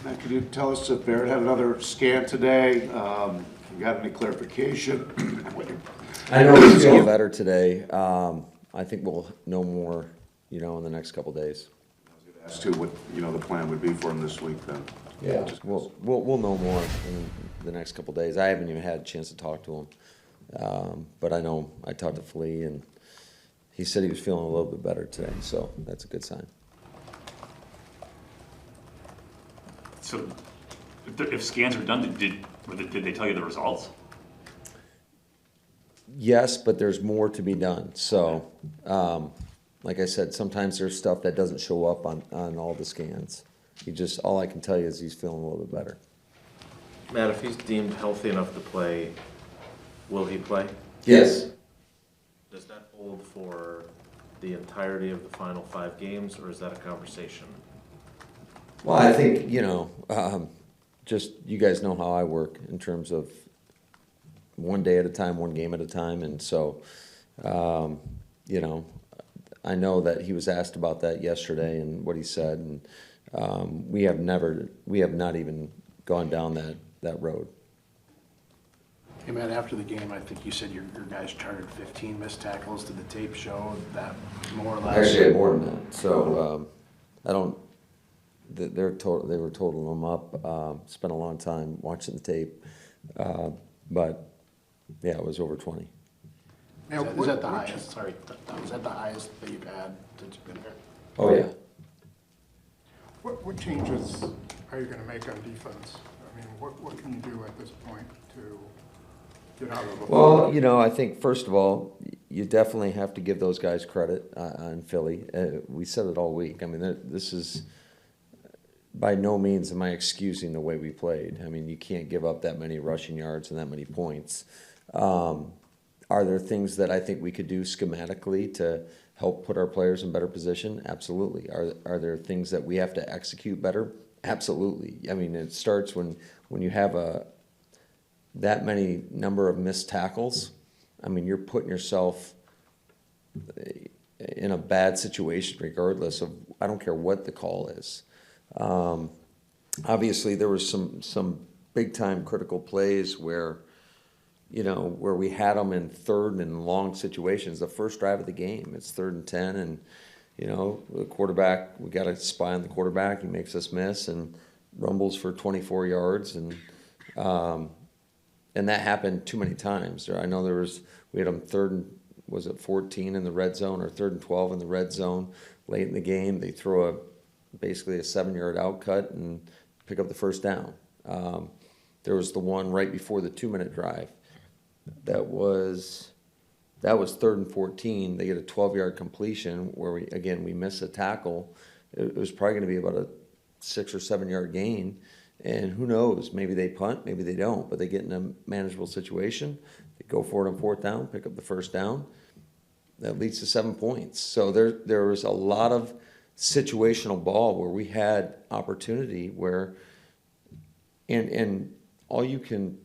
Matt, could you tell us if Barrett had another scan today? You got any clarification? I know he's feeling better today. I think we'll know more, in the next couple days. As to what, the plan would be for him this week then? Yeah, we'll know more in the next couple days. I haven't even had a chance to talk to him. But I know I talked to Flea, and he said he was feeling a little bit better today, so that's a good sign. So, if scans were done, did they tell you the results? Yes, but there's more to be done. So, like I said, sometimes there's stuff that doesn't show up on all the scans. All I can tell you is he's feeling a little bit better. Matt, if he's deemed healthy enough to play, will he play? Yes. Does that hold for the entirety of the final 5 games, or is that a conversation? Well, I think, just you guys know how I work in terms of one day at a time, one game at a time. And so, I know that he was asked about that yesterday and what he said. And we have not even gone down that road. Hey, Matt, after the game, I think you said your guys charted 15 missed tackles. Did the tape show that more or less? Actually, I had more than that. So, I don't. They were totaling them up. Spent a long time watching the tape, but yeah, it was over 20. Is that the highest? Sorry, is that the highest that you've had since you've been here? Oh yeah. What changes are you going to make on defense? I mean, what can you do at this point to get out of the Well, I think first of all, you definitely have to give those guys credit on Philly. We said it all week. I mean, this is. By no means am I excusing the way we played. I mean, you can't give up that many rushing yards and that many points. Are there things that I think we could do schematically to help put our players in better position? Absolutely. Are there things that we have to execute better? Absolutely. I mean, it starts when you have that many number of missed tackles. I mean, you're putting yourself in a bad situation regardless of, I don't care what the call is. Obviously, there was some big time critical plays where we had them in third and long situations. The first drive of the game, it's 3rd and 10, and the quarterback, we got a spy on the quarterback. He makes us miss and rumbles for 24 yards, and that happened too many times. I know we had them 14 in the red zone, or 3rd and 12 in the red zone late in the game. They throw basically a 7-yard outcut and pick up the first down. There was the one right before the 2-minute drive. That was 3rd and 14. They get a 12-yard completion where we miss a tackle. It was probably going to be about a 6 or 7-yard gain. And who knows, maybe they punt, maybe they don't, but they get in a manageable situation. They go for it on 4th down, pick up the first down. That leads to 7 points. So there was a lot of situational ball where we had opportunity where, and all you can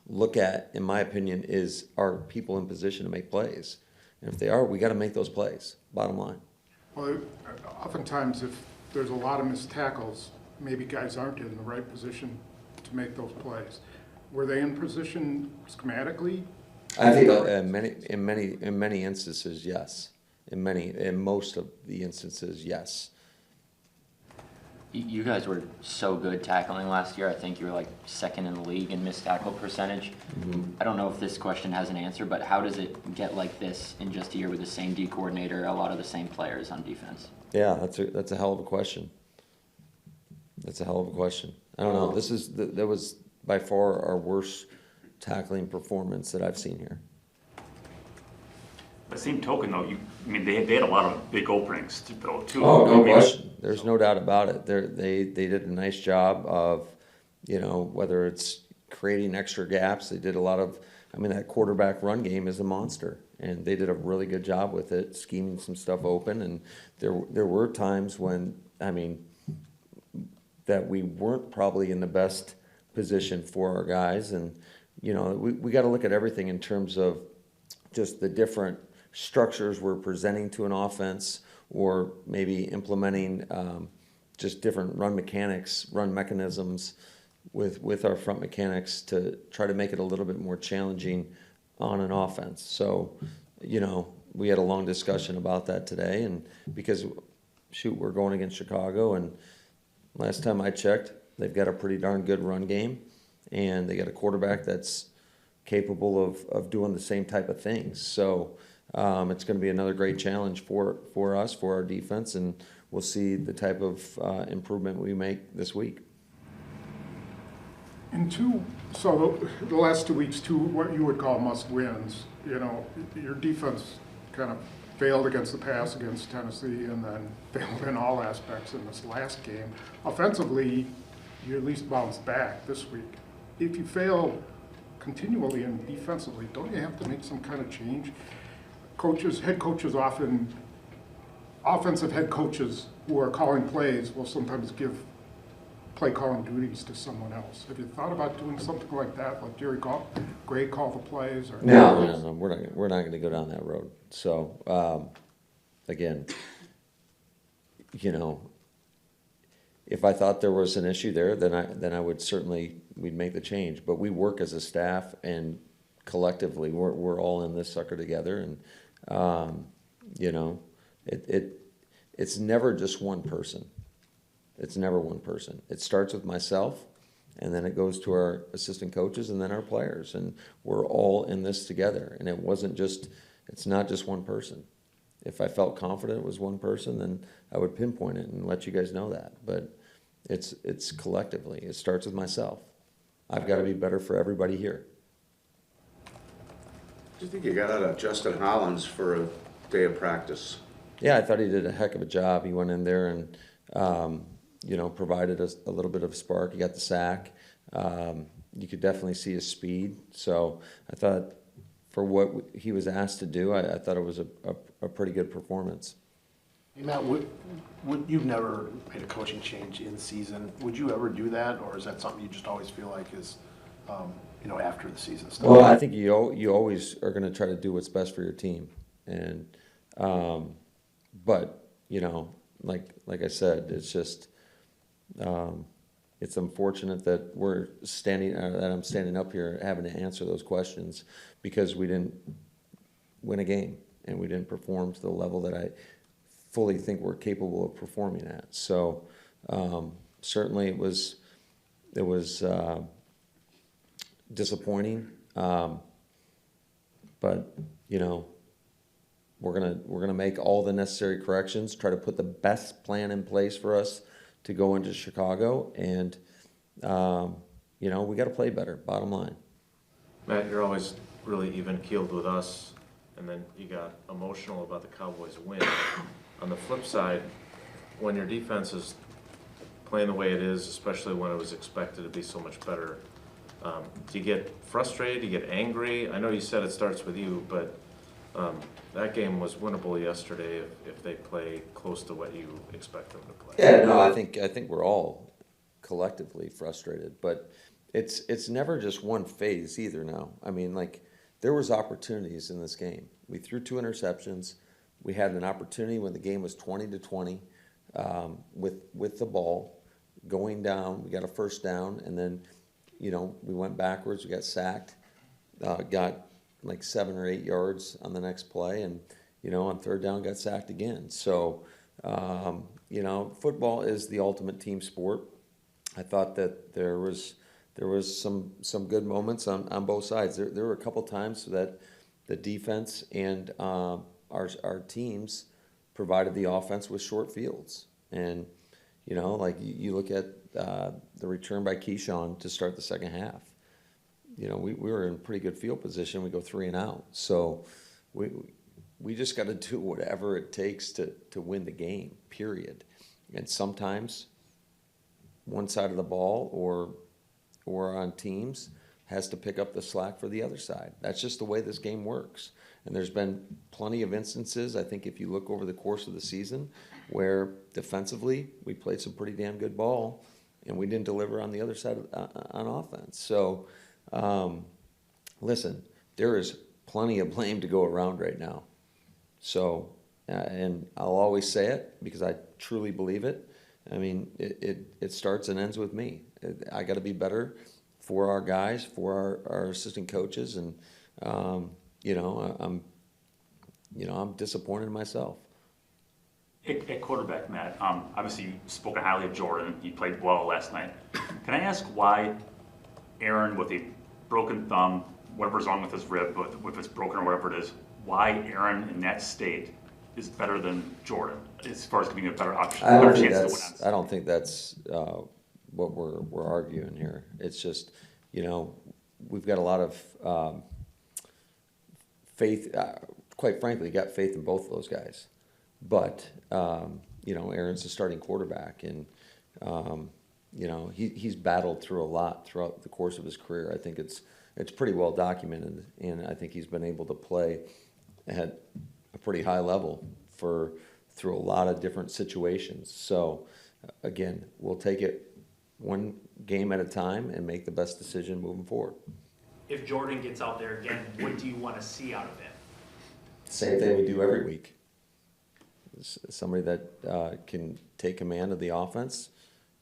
look at, in my opinion, is are people in position to make plays? And if they are, we got to make those plays, bottom line. Well, oftentimes if there's a lot of missed tackles, maybe guys aren't in the right position to make those plays. Were they in position schematically? I think in many instances, yes. In most of the instances, yes. You guys were so good tackling last year. I think you were like 2nd in the league in missed tackle percentage. Mm-hmm. I don't know if this question has an answer, but how does it get like this in just a year with the same D coordinator, a lot of the same players on defense? Yeah, that's a hell of a question. That's a hell of a question. I don't know. That was by far our worst tackling performance that I've seen here. By the same token, though, they had a lot of big openings though too. Oh, no question. There's no doubt about it. They did a nice job of, whether it's creating extra gaps. They did a lot of. That quarterback run game is a monster, and they did a really good job with it, scheming some stuff open. And there were times when that we weren't probably in the best position for our guys, and we got to look at everything in terms of just the different structures we're presenting to an offense, or maybe implementing just different run mechanics, run mechanisms with our front mechanics to try to make it a little bit more challenging on an offense. So, we had a long discussion about that today, and because, shoot, we're going against Chicago, and last time I checked, they've got a pretty darn good run game, and they got a quarterback that's capable of doing the same type of things. So it's going to be another great challenge for us, for our defense, and we'll see the type of improvement we make this week. So the last 2 weeks, what you would call must-wins, your defense kind of failed against the pass against Tennessee and then failed in all aspects in this last game. Offensively, you at least bounced back this week. If you fail continually and defensively, don't you have to make some kind of change? Head coaches often, offensive head coaches who are calling plays will sometimes give play calling duties to someone else. Have you thought about doing something like that, like Gray call the plays? Or No, we're not going to go down that road. So, again, if I thought there was an issue there, then I would certainly, we'd make the change. But we work as a staff, and collectively, we're all in this sucker together, and it's never just one person. It's never one person. It starts with myself, and then it goes to our assistant coaches, and then our players, and we're all in this together. And it's not just one person. If I felt confident it was one person, then I would pinpoint it and let you guys know that. But it's collectively. It starts with myself. I've got to be better for everybody here. Do you think you got out of Justin Hollins for a day of practice? Yeah, I thought he did a heck of a job. He went in there and provided a little bit of a spark. He got the sack. You could definitely see his speed. So I thought for what he was asked to do, I thought it was a pretty good performance. Hey, Matt, you've never made a coaching change in season. Would you ever do that, or is that something you just always feel like is, after the season starts? Well, I think you always are going to try to do what's best for your team, and but like I said, it's just it's unfortunate that I'm standing up here having to answer those questions because we didn't win a game and we didn't perform to the level that I fully think we're capable of performing at. So certainly it was disappointing, but we're gonna make all the necessary corrections, try to put the best plan in place for us to go into Chicago, and we got to play better. Bottom line. Matt, you're always really even-keeled with us, and then you got emotional about the Cowboys' win. On the flip side, when your defense is playing the way it is, especially when it was expected to be so much better, do you get frustrated? Do you get angry? I know you said it starts with you, but that game was winnable yesterday if they play close to what you expect them to play. Yeah, no, I think we're all collectively frustrated, but it's never just one phase either. Now, I mean, there was opportunities in this game. We threw 2 interceptions. We had an opportunity when the game was 20-20 with the ball going down. We got a first down, and then we went backwards. We got sacked. Got 7 or 8 yards on the next play, and on third down got sacked again. So football is the ultimate team sport. I thought that there was some good moments on both sides. There were a couple times that the defense and our teams provided the offense with short fields, and you look at the return by Keisean to start the second half. We were in pretty good field position. We go 3 and out. So we just got to do whatever it takes to win the game, period. And sometimes one side of the ball or on teams has to pick up the slack for the other side. That's just the way this game works. And there's been plenty of instances, I think if you look over the course of the season, where defensively we played some pretty damn good ball and we didn't deliver on the other side on offense. So listen, there is plenty of blame to go around right now. So, and I'll always say it because I truly believe it. I mean, it starts and ends with me. I got to be better for our guys, for our assistant coaches, and I'm disappointed in myself. At quarterback, Matt, obviously you spoke highly of Jordan. He played well last night. Can I ask why Aaron, with a broken thumb, whatever's wrong with his rib, if it's broken or whatever it is, why Aaron in that state is better than Jordan as far as giving you a better option, better chance to win? I don't think that's what we're arguing here. It's just, we've got a lot of faith. Quite frankly, got faith in both of those guys. But Aaron's the starting quarterback, and he's battled through a lot throughout the course of his career. I think it's pretty well documented, and I think he's been able to play at a pretty high level through a lot of different situations. So again, we'll take it one game at a time and make the best decision moving forward. If Jordan gets out there again, what do you want to see out of him? Same thing we do every week. Somebody that can take command of the offense,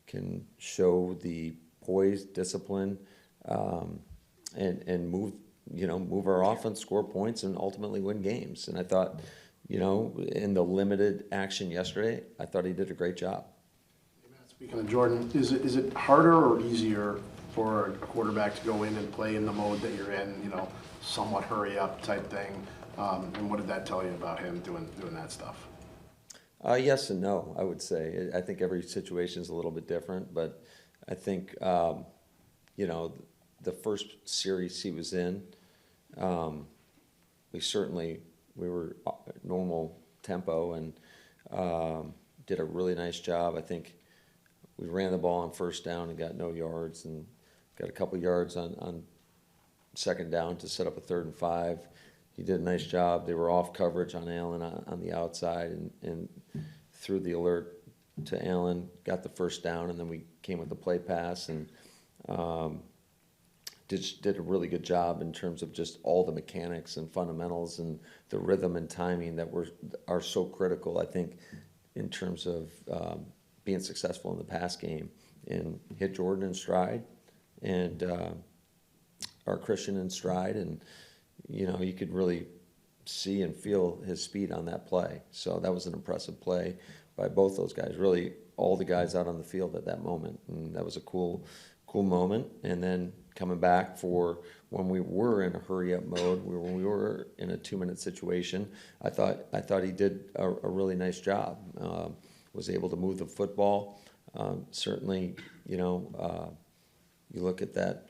can show the poise, discipline, and move our offense, score points, and ultimately win games. And I thought, in the limited action yesterday, I thought he did a great job. Speaking of Jordan, is it harder or easier for a quarterback to go in and play in the mode that you're in, somewhat hurry up type thing? And what did that tell you about him doing that stuff? Yes and no, I would say. I think every situation is a little bit different, but I think, the first series he was in, we were normal tempo and did a really nice job. I think we ran the ball on first down and got no yards, and got a couple yards on second down to set up a 3rd and 5. He did a nice job. They were off coverage on Allen on the outside, and threw the alert to Allen, got the first down, and then we came with the play pass, and did a really good job in terms of just all the mechanics and fundamentals and the rhythm and timing that are so critical, I think, in terms of being successful in the pass game, and hit Jordan in stride and our Christian in stride, and you could really see and feel his speed on that play. So that was an impressive play by both those guys, really all the guys out on the field at that moment. And that was a cool moment. And then coming back for when we were in a hurry up mode, when we were in a 2-minute situation, I thought he did a really nice job. Was able to move the football. Certainly, you look at the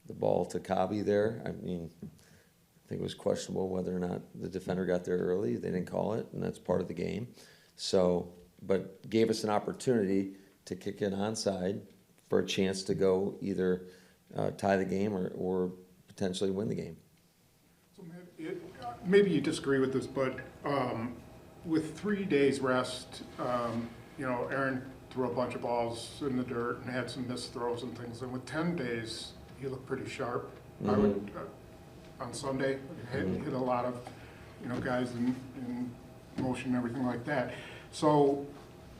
ball to Cobby there. I mean, I think it was questionable whether or not the defender got there early. They didn't call it, and that's part of the game. So, but gave us an opportunity to kick it onside for a chance to go either tie the game or potentially win the game. So maybe you disagree with this, but with 3 days rest, Aaron threw a bunch of balls in the dirt and had some missed throws and things. And with 10 days, he looked pretty sharp. Mm-hmm. I would. On Sunday, hit a lot of, guys in motion and everything like that. So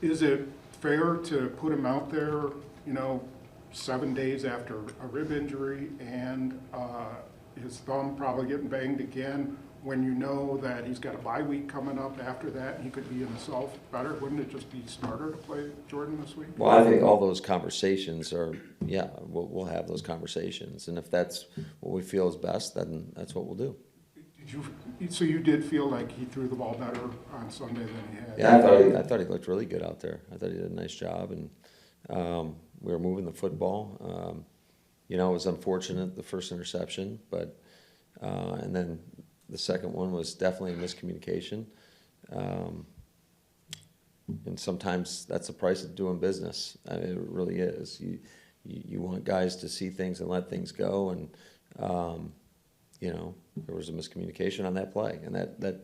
is it fair to put him out there, 7 days after a rib injury and his thumb probably getting banged again, when you know that he's got a bye week coming up after that and he could be himself better? Wouldn't it just be smarter to play Jordan this week? Well, I think all those conversations we'll have those conversations. And if that's what we feel is best, then that's what we'll do. So you did feel like he threw the ball better on Sunday than he had? Yeah, I thought he looked really good out there. I thought he did a nice job, and we were moving the football. It was unfortunate, the first interception, but and then the second one was definitely a miscommunication. And sometimes that's the price of doing business. I mean, it really is. You want guys to see things and let things go, and there was a miscommunication on that play, and that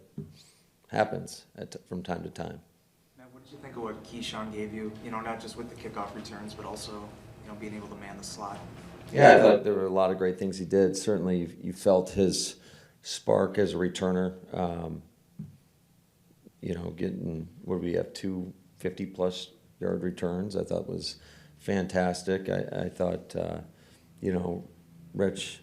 happens from time to time. Now, what did you think of what Keisean gave you? Not just with the kickoff returns, but also being able to man the slot. Yeah, I thought there were a lot of great things he did. Certainly, you felt his spark as a returner. Getting, what do we have, 2 50-plus yard returns. I thought was fantastic. I thought, Rich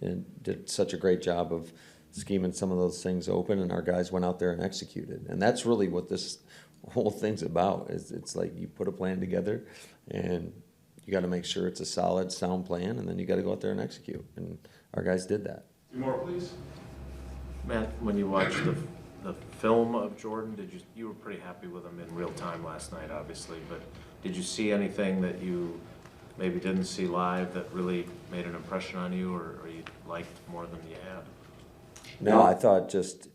did such a great job of scheming some of those things open, and our guys went out there and executed. And that's really what this whole thing's about. It's like you put a plan together, and you got to make sure it's a solid, sound plan, and then you got to go out there and execute. And our guys did that. Two more, please. Matt, when you watched the film of Jordan, you were pretty happy with him in real time last night, obviously, but did you see anything that you maybe didn't see live that really made an impression on you, or you liked more than you had? No, I thought just,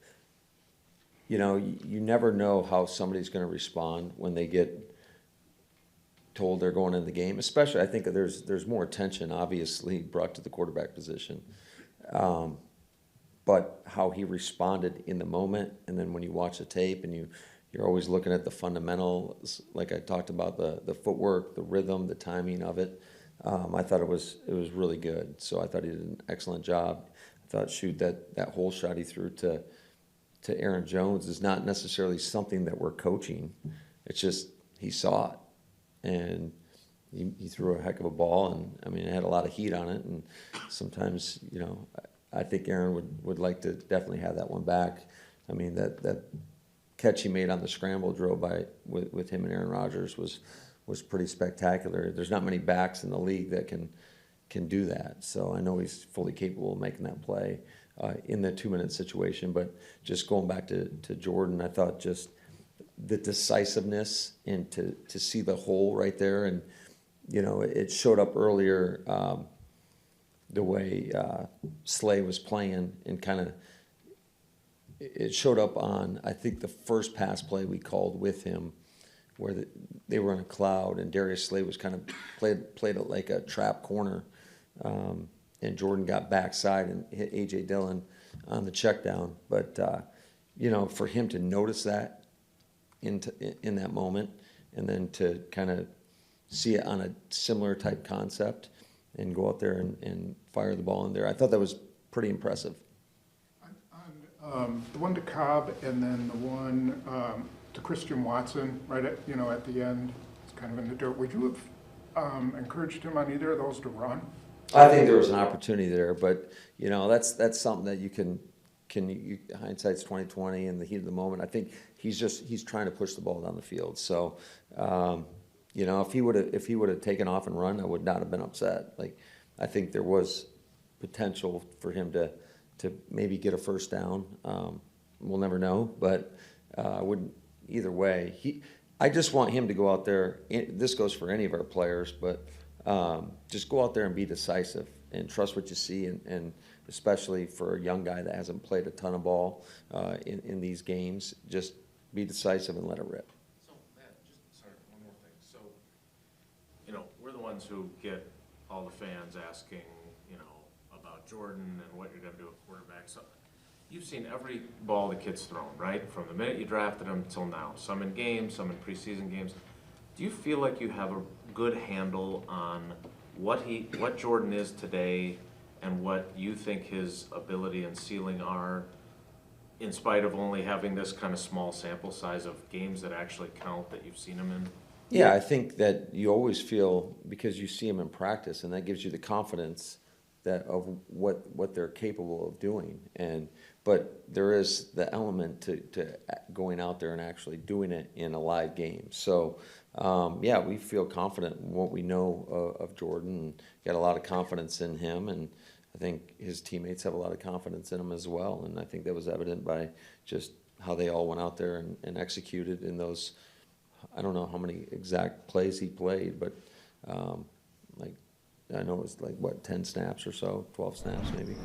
you never know how somebody's going to respond when they get told they're going in the game. Especially, I think that there's more attention, obviously, brought to the quarterback position. But how he responded in the moment, and then when you watch the tape and you're always looking at the fundamentals, like I talked about, the footwork, the rhythm, the timing of it. I thought it was really good. So I thought he did an excellent job. I thought, that whole shot he threw to Aaron Jones is not necessarily something that we're coaching. It's just he saw it, and he threw a heck of a ball, and I mean, it had a lot of heat on it, and sometimes, I think Aaron would like to definitely have that one back. I mean, that catch he made on the scramble drill with him and Aaron Rodgers was pretty spectacular. There's not many backs in the league that can do that. So I know he's fully capable of making that play in the 2-minute situation. But just going back to Jordan, I thought just the decisiveness and to see the hole right there, and it showed up earlier. The way Slay was playing, and kind of it showed up on, I think, the first pass play we called with him, where they were in a cloud, and Darius Slay was kind of played it like a trap corner, and Jordan got backside and hit A.J. Dillon on the check down. But for him to notice that in that moment, and then to kind of see it on a similar type concept, and go out there and fire the ball in there. I thought that was pretty impressive. On the one to Cobb, and then the one to Christian Watson, right at the end, it's kind of in the dirt. Would you have encouraged him on either of those to run? I think there was an opportunity there, but that's something that you can hindsight's 20/20 in the heat of the moment. I think he's trying to push the ball down the field. So. If he would have taken off and run, I would not have been upset. Like, I think there was potential for him to maybe get a first down. We'll never know, but I wouldn't either way. I just want him to go out there. This goes for any of our players, but just go out there and be decisive and trust what you see, and especially for a young guy that hasn't played a ton of ball in these games, just be decisive and let it rip. We're the ones who get all the fans asking, about Jordan and what you're going to do at quarterback. So you've seen every ball the kid's thrown, right? From the minute you drafted him till now. Some in games, some in preseason games. Do you feel like you have a good handle on what Jordan is today, and what you think his ability and ceiling are, in spite of only having this kind of small sample size of games that actually count that you've seen him in? Yeah, I think that you always feel, because you see them in practice, and that gives you the confidence of what they're capable of doing. But there is the element to going out there and actually doing it in a live game. So we feel confident in what we know of Jordan, and got a lot of confidence in him, and I think his teammates have a lot of confidence in him as well. And I think that was evident by just how they all went out there and executed in those. I don't know how many exact plays he played, but I know it was 10 snaps or so, 12 snaps maybe.